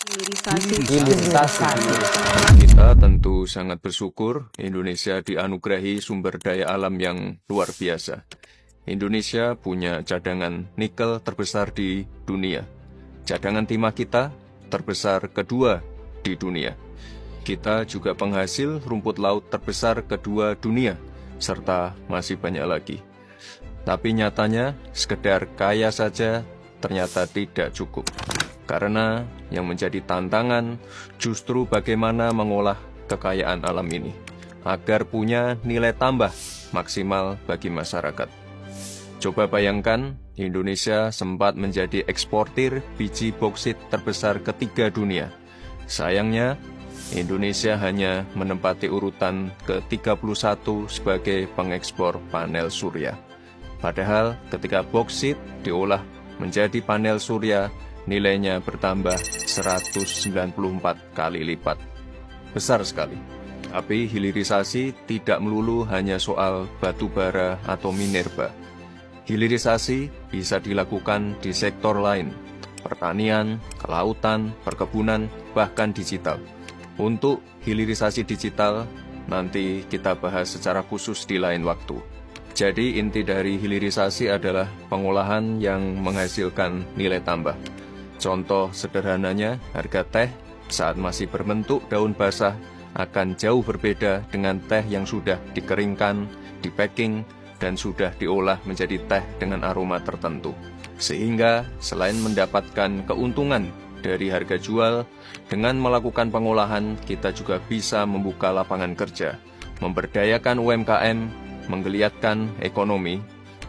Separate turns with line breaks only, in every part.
Hilirisasi.
Kita tentu sangat bersyukur Indonesia dianugerahi sumber daya alam yang luar biasa. Indonesia punya cadangan nikel terbesar di dunia. Cadangan timah kita terbesar kedua di dunia. Kita juga penghasil rumput laut terbesar kedua dunia, serta masih banyak lagi. Tapi nyatanya, sekedar kaya saja ternyata tidak cukup. Karena yang menjadi tantangan justru bagaimana mengolah kekayaan alam ini, agar punya nilai tambah maksimal bagi masyarakat. Coba bayangkan, Indonesia sempat menjadi eksportir biji boksit terbesar ketiga dunia. Sayangnya, Indonesia hanya menempati urutan ke-31 sebagai pengekspor panel surya. Padahal ketika boksit diolah menjadi panel surya, nilainya bertambah 194 kali lipat. Besar sekali. Tapi hilirisasi tidak melulu hanya soal batu bara atau minerba. Hilirisasi bisa dilakukan di sektor lain, pertanian, kelautan, perkebunan, bahkan digital. Untuk hilirisasi digital, nanti kita bahas secara khusus di lain waktu. Jadi inti dari hilirisasi adalah pengolahan yang menghasilkan nilai tambah. Contoh sederhananya, harga teh saat masih berbentuk daun basah akan jauh berbeda dengan teh yang sudah dikeringkan, dipacking, dan sudah diolah menjadi teh dengan aroma tertentu. Sehingga selain mendapatkan keuntungan dari harga jual, dengan melakukan pengolahan kita juga bisa membuka lapangan kerja, memberdayakan UMKM, menggeliatkan ekonomi,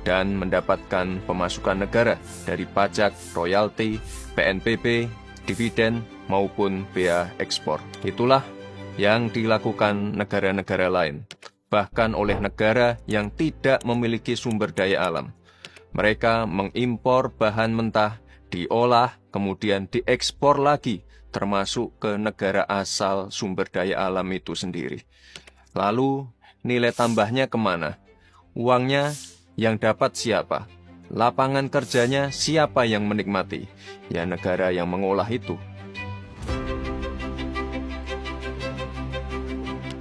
dan mendapatkan pemasukan negara dari pajak, royalti, PNBP, dividen, maupun bea ekspor. Itulah yang dilakukan negara-negara lain, bahkan oleh negara yang tidak memiliki sumber daya alam. Mereka mengimpor bahan mentah, diolah, kemudian diekspor lagi, termasuk ke negara asal sumber daya alam itu sendiri. Lalu, nilai tambahnya kemana? Uangnya yang dapat siapa? Lapangan kerjanya siapa yang menikmati? Ya negara yang mengolah itu.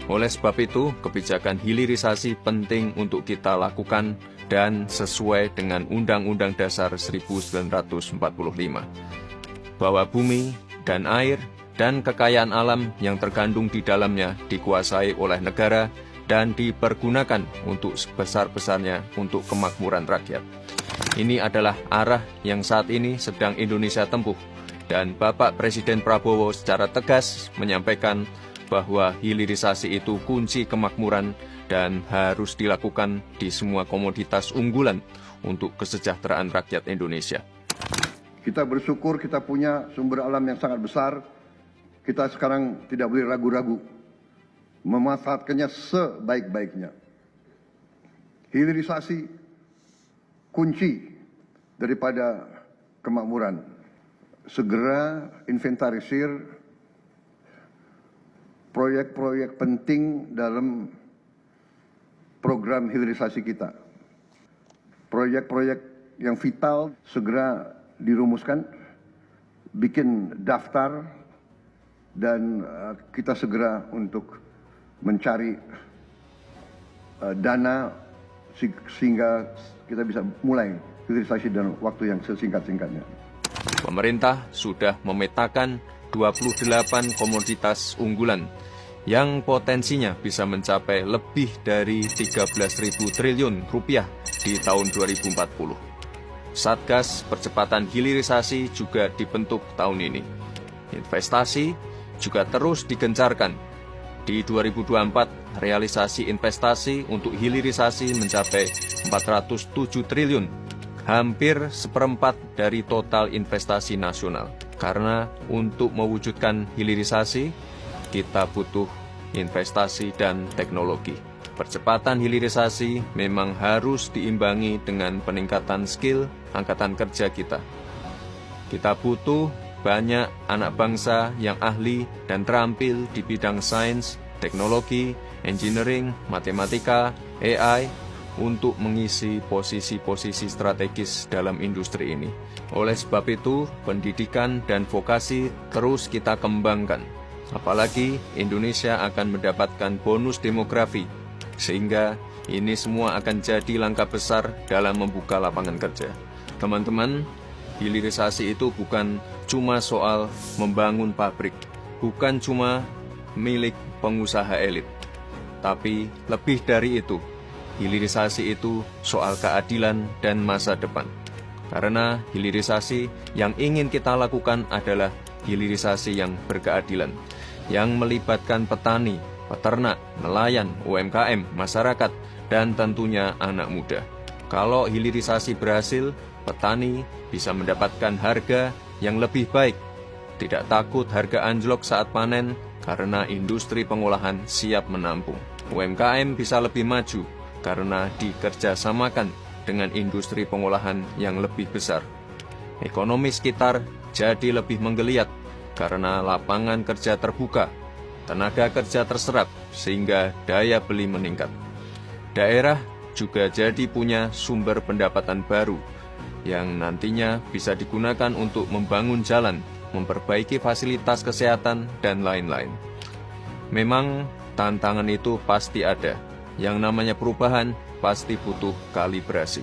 Oleh sebab itu, kebijakan hilirisasi penting untuk kita lakukan dan sesuai dengan Undang-Undang Dasar 1945. Bahwa bumi dan air dan kekayaan alam yang terkandung di dalamnya dikuasai oleh negara dan dipergunakan untuk sebesar-besarnya untuk kemakmuran rakyat. Ini adalah arah yang saat ini sedang Indonesia tempuh, dan Bapak Presiden Prabowo secara tegas menyampaikan bahwa hilirisasi itu kunci kemakmuran dan harus dilakukan di semua komoditas unggulan untuk kesejahteraan rakyat Indonesia.
Kita bersyukur kita punya sumber alam yang sangat besar. Kita sekarang tidak boleh ragu-ragu memanfaatkannya sebaik-baiknya. Hilirisasi kunci daripada kemakmuran. Segera inventarisir proyek-proyek penting dalam program hilirisasi kita. Proyek-proyek yang vital segera dirumuskan, bikin daftar, dan kita segera untuk mencari dana sehingga kita bisa mulai hilirisasi dalam waktu yang sesingkat-singkatnya.
Pemerintah sudah memetakan 28 komoditas unggulan yang potensinya bisa mencapai lebih dari 13.000 triliun rupiah di tahun 2040. Satgas Percepatan Hilirisasi juga dibentuk tahun ini. Investasi juga terus digencarkan. Di 2024, realisasi investasi untuk hilirisasi mencapai 407 triliun, hampir seperempat dari total investasi nasional. Karena untuk mewujudkan hilirisasi, kita butuh investasi dan teknologi. Percepatan hilirisasi memang harus diimbangi dengan peningkatan skill angkatan kerja kita. Kita butuh banyak anak bangsa yang ahli dan terampil di bidang sains, teknologi, engineering, matematika, AI, untuk mengisi posisi-posisi strategis dalam industri ini. Oleh sebab itu, pendidikan dan vokasi terus kita kembangkan. Apalagi Indonesia akan mendapatkan bonus demografi, sehingga ini semua akan jadi langkah besar dalam membuka lapangan kerja. Teman-teman, hilirisasi itu bukan cuma soal membangun pabrik, bukan cuma milik pengusaha elit, tapi lebih dari itu. Hilirisasi itu soal keadilan dan masa depan. Karena hilirisasi yang ingin kita lakukan adalah hilirisasi yang berkeadilan, yang melibatkan petani, peternak, nelayan, UMKM, masyarakat, dan tentunya anak muda. Kalau hilirisasi berhasil, petani bisa mendapatkan harga yang lebih baik, tidak takut harga anjlok saat panen karena industri pengolahan siap menampung. UMKM bisa lebih maju karena dikerjasamakan dengan industri pengolahan yang lebih besar. Ekonomi sekitar jadi lebih menggeliat karena lapangan kerja terbuka, tenaga kerja terserap sehingga daya beli meningkat. Daerah juga jadi punya sumber pendapatan baru yang nantinya bisa digunakan untuk membangun jalan, memperbaiki fasilitas kesehatan, dan lain-lain. Memang tantangan itu pasti ada. Yang namanya perubahan pasti butuh kalibrasi.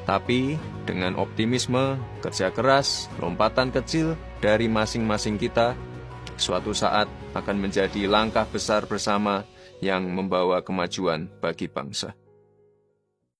Tapi dengan optimisme, kerja keras, lompatan kecil dari masing-masing kita, suatu saat akan menjadi langkah besar bersama yang membawa kemajuan bagi bangsa.